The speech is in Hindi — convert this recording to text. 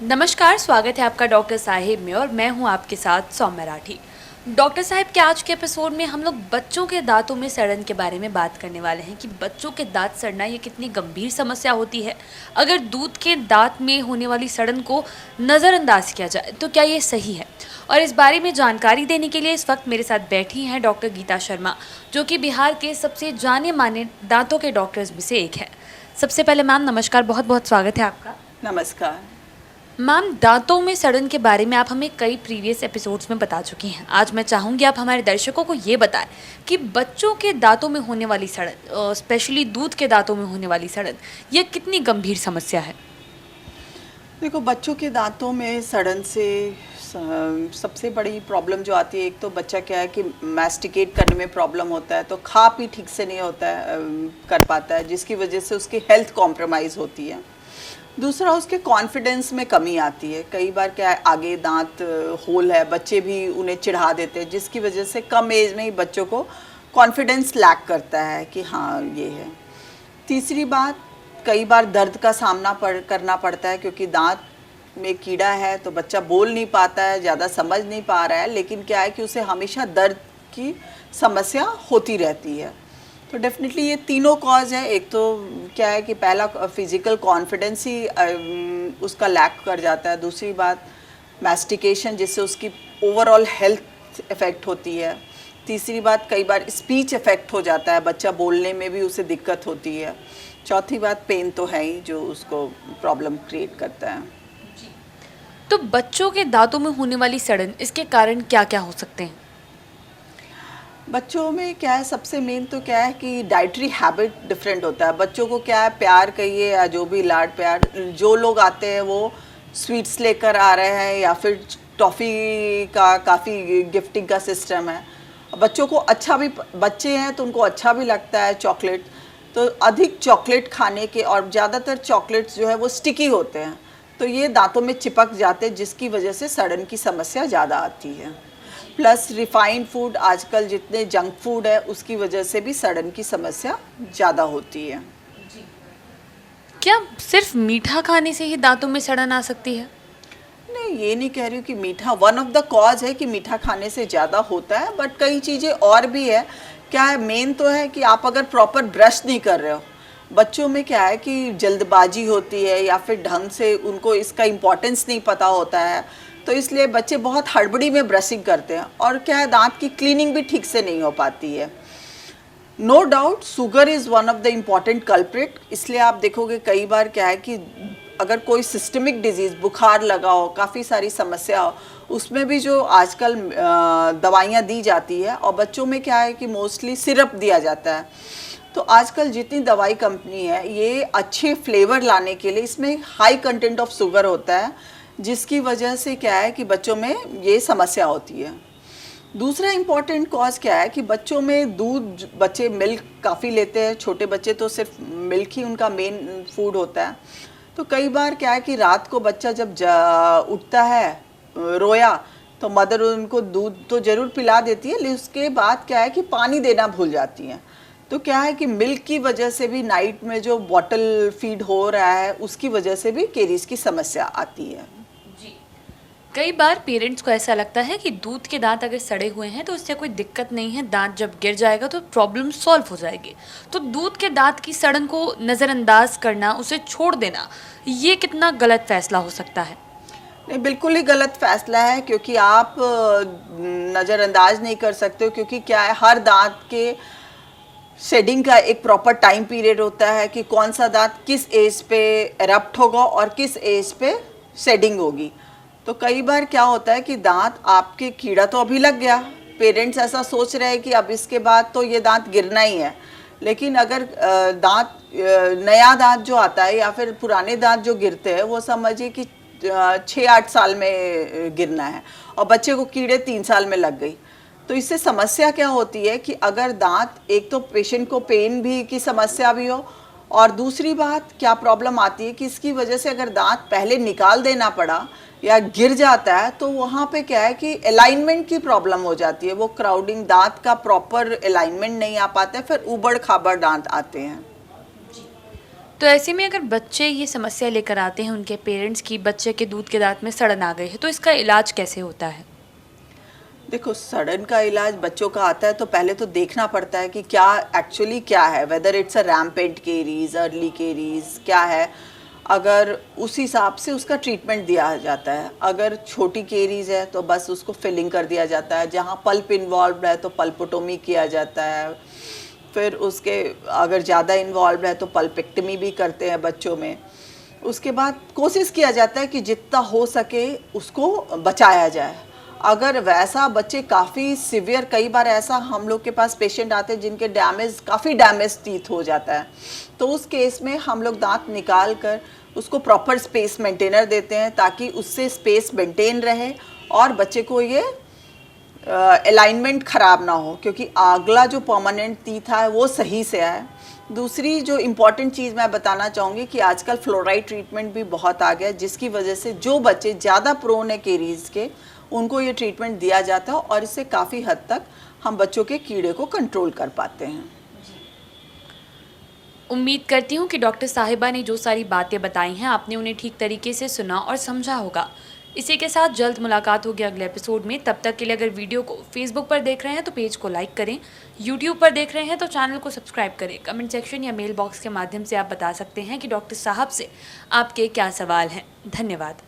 नमस्कार, स्वागत है आपका डॉक्टर साहिब में और मैं हूं आपके साथ सौम्य राठी। डॉक्टर साहिब के आज के एपिसोड में हम लोग बच्चों के दांतों में सड़न के बारे में बात करने वाले हैं कि बच्चों के दांत सड़ना ये कितनी गंभीर समस्या होती है। अगर दूध के दांत में होने वाली सड़न को नज़रअंदाज किया जाए तो क्या ये सही है? और इस बारे में जानकारी देने के लिए इस वक्त मेरे साथ बैठी हैं डॉक्टर गीता शर्मा, जो कि बिहार के सबसे जाने माने दांतों के डॉक्टर्स में से एक है। सबसे पहले मैम नमस्कार, बहुत बहुत स्वागत है आपका। नमस्कार। मैम, दांतों में सड़न के बारे में आप हमें कई प्रीवियस एपिसोड्स में बता चुकी हैं। आज मैं चाहूँगी आप हमारे दर्शकों को ये बताएं कि बच्चों के दांतों में होने वाली सड़न, स्पेशली दूध के दांतों में होने वाली सड़न, ये कितनी गंभीर समस्या है? देखो, बच्चों के दांतों में सड़न से सबसे बड़ी प्रॉब्लम जो आती है, एक तो बच्चा क्या है कि मैस्टिकेट करने में प्रॉब्लम होता है, तो खा पी ठीक से नहीं होता है, कर पाता है, जिसकी वजह से उसकी हेल्थ कॉम्प्रोमाइज़ होती है। दूसरा, उसके कॉन्फिडेंस में कमी आती है। कई बार क्या है, आगे दांत होल है, बच्चे भी उन्हें चिढ़ा देते हैं, जिसकी वजह से कम एज में ही बच्चों को कॉन्फिडेंस लैक करता है कि हाँ ये है। तीसरी बात, कई बार दर्द का सामना करना पड़ता है, क्योंकि दांत में कीड़ा है तो बच्चा बोल नहीं पाता है, ज़्यादा समझ नहीं पा रहा है, लेकिन क्या है कि उसे हमेशा दर्द की समस्या होती रहती है। तो डेफिनेटली ये तीनों कॉज है। एक तो क्या है कि पहला फिज़िकल कॉन्फिडेंस ही उसका लैक कर जाता है। दूसरी बात मैस्टिकेशन, जिससे उसकी ओवरऑल हेल्थ इफ़ेक्ट होती है। तीसरी बात, कई बार स्पीच इफ़ेक्ट हो जाता है, बच्चा बोलने में भी उसे दिक्कत होती है। चौथी बात, पेन तो है ही जो उसको प्रॉब्लम क्रिएट करता है। तो बच्चों के दांतों में होने वाली सड़न, इसके कारण क्या क्या हो सकते हैं? बच्चों में क्या है, सबसे मेन तो क्या है कि डाइटरी हैबिट डिफरेंट होता है। बच्चों को क्या है, प्यार कहिए या जो भी लाड प्यार, जो लोग आते हैं वो स्वीट्स लेकर आ रहे हैं या फिर टॉफ़ी का काफ़ी गिफ्टिंग का सिस्टम है। बच्चों को अच्छा भी, बच्चे हैं तो उनको अच्छा भी लगता है चॉकलेट, तो अधिक चॉकलेट खाने के, और ज़्यादातर चॉकलेट्स जो है वो स्टिकी होते हैं, तो ये दांतों में चिपक जाते हैं, जिसकी वजह से सड़न की समस्या ज़्यादा आती है। प्लस रिफाइंड फूड, आजकल जितने जंक फूड है उसकी वजह से भी सड़न की समस्या ज़्यादा होती है। क्या सिर्फ मीठा खाने से ही दांतों में सड़न आ सकती है? नहीं, ये नहीं कह रही हूँ कि मीठा वन ऑफ द कॉज है कि मीठा खाने से ज़्यादा होता है, बट कई चीज़ें और भी है। क्या है, मेन तो है कि आप अगर प्रॉपर ब्रश नहीं कर रहे हो। बच्चों में क्या है कि जल्दबाजी होती है या फिर ढंग से उनको इसका इम्पोर्टेंस नहीं पता होता है, तो इसलिए बच्चे बहुत हड़बड़ी में ब्रशिंग करते हैं, और क्या है, दांत की क्लीनिंग भी ठीक से नहीं हो पाती है। No doubt sugar is one of the important culprit. इसलिए आप देखोगे कई बार क्या है कि अगर कोई सिस्टमिक डिजीज़, बुखार लगा हो, काफ़ी सारी समस्या हो, उसमें भी जो आजकल दवाइयाँ दी जाती है, और बच्चों में क्या है कि मोस्टली सिरप दिया जाता है। तो आजकल जितनी दवाई कंपनी है, ये अच्छे फ्लेवर लाने के लिए इसमें हाई कंटेंट ऑफ शुगर होता है, जिसकी वजह से क्या है कि बच्चों में ये समस्या होती है। दूसरा इम्पॉर्टेंट कॉज क्या है कि बच्चों में दूध, बच्चे मिल्क काफ़ी लेते हैं, छोटे बच्चे तो सिर्फ मिल्क ही उनका मेन फूड होता है। तो कई बार क्या है कि रात को बच्चा जब उठता है रोया, तो मदर उनको दूध तो ज़रूर पिला देती है, लेकिन उसके बाद क्या है कि पानी देना भूल जाती हैं। तो क्या है कि मिल्क की वजह से भी, नाइट में जो बॉटल फीड हो रहा है उसकी वजह से भी केरीज की समस्या आती है। कई बार पेरेंट्स को ऐसा लगता है कि दूध के दांत अगर सड़े हुए हैं तो इससे कोई दिक्कत नहीं है, दांत जब गिर जाएगा तो प्रॉब्लम सॉल्व हो जाएगी। तो दूध के दांत की सड़न को नज़रअंदाज करना, उसे छोड़ देना, ये कितना गलत फैसला हो सकता है? नहीं, बिल्कुल ही गलत फैसला है, क्योंकि आप नज़रअंदाज नहीं कर सकते हो, क्योंकि क्या है, हर दांत के शेडिंग का एक प्रॉपर टाइम पीरियड होता है कि कौन सा दांत किस एज पे एरप्ट होगा और किस एज पे शेडिंग होगी। तो कई बार क्या होता है कि दांत आपके, कीड़ा तो अभी लग गया, पेरेंट्स ऐसा सोच रहे हैं कि अब इसके बाद तो ये दांत गिरना ही है, लेकिन अगर दांत, नया दांत जो आता है या फिर पुराने दांत जो गिरते हैं, वो समझिए कि 6-8 साल में गिरना है, और बच्चे को कीड़े 3 साल में लग गई। तो इससे समस्या क्या होती है कि अगर दांत, एक तो पेशेंट को पेन भी की समस्या भी हो, और दूसरी बात क्या प्रॉब्लम आती है कि इसकी वजह से अगर दांत पहले निकाल देना पड़ा या गिर जाता है, तो वहाँ पे क्या है कि अलाइनमेंट की प्रॉब्लम हो जाती है, वो क्राउडिंग, दांत का प्रॉपर अलाइनमेंट नहीं आ पाता है, फिर उबड़ खाबड़ दांत आते हैं। तो ऐसे में अगर बच्चे ये समस्या लेकर आते हैं उनके पेरेंट्स की, बच्चे के दूध के दांत में सड़न आ गई है, तो इसका इलाज कैसे होता है? देखो, सड़न का इलाज बच्चों का आता है तो पहले तो देखना पड़ता है कि क्या एक्चुअली क्या है, whether it's a rampant caries, early caries क्या है। अगर उस हिसाब से उसका ट्रीटमेंट दिया जाता है। अगर छोटी केरीज है तो बस उसको फिलिंग कर दिया जाता है, जहाँ पल्प इन्वॉल्व है तो पल्पोटोमी किया जाता है। फिर उसके अगर ज़्यादा इन्वॉल्व है तो पल्पेक्टमी भी करते हैं बच्चों में। उसके बाद कोशिश किया जाता है कि जितना हो सके उसको बचाया जाए। अगर वैसा बच्चे काफ़ी सिवियर, कई बार ऐसा हम लोग के पास पेशेंट आते हैं जिनके काफ़ी डैमेज टीथ हो जाता है, तो उस केस में हम लोग दांत निकाल कर उसको प्रॉपर स्पेस मेंटेनर देते हैं ताकि उससे स्पेस मेंटेन रहे और बच्चे को ये अलाइनमेंट ख़राब ना हो, क्योंकि अगला जो परमानेंट टीथ है वो सही से आए। दूसरी जो इम्पॉर्टेंट चीज़ मैं बताना चाहूँगी कि आजकल फ्लोराइड ट्रीटमेंट भी बहुत आ गया है, जिसकी वजह से जो बच्चे ज़्यादा प्रोन है केरीज़ के, उनको ये ट्रीटमेंट दिया जाता है और इससे काफ़ी हद तक हम बच्चों के कीड़े को कंट्रोल कर पाते हैं। उम्मीद करती हूँ कि डॉक्टर साहिबा ने जो सारी बातें बताई हैं आपने उन्हें ठीक तरीके से सुना और समझा होगा। इसी के साथ जल्द मुलाकात होगी अगले एपिसोड में। तब तक के लिए अगर वीडियो को फेसबुक पर देख रहे हैं तो पेज को लाइक करें, यूट्यूब पर देख रहे हैं तो चैनल को सब्सक्राइब करें। कमेंट सेक्शन या मेल बॉक्स के माध्यम से आप बता सकते हैं कि डॉक्टर साहब से आपके क्या सवाल हैं। धन्यवाद।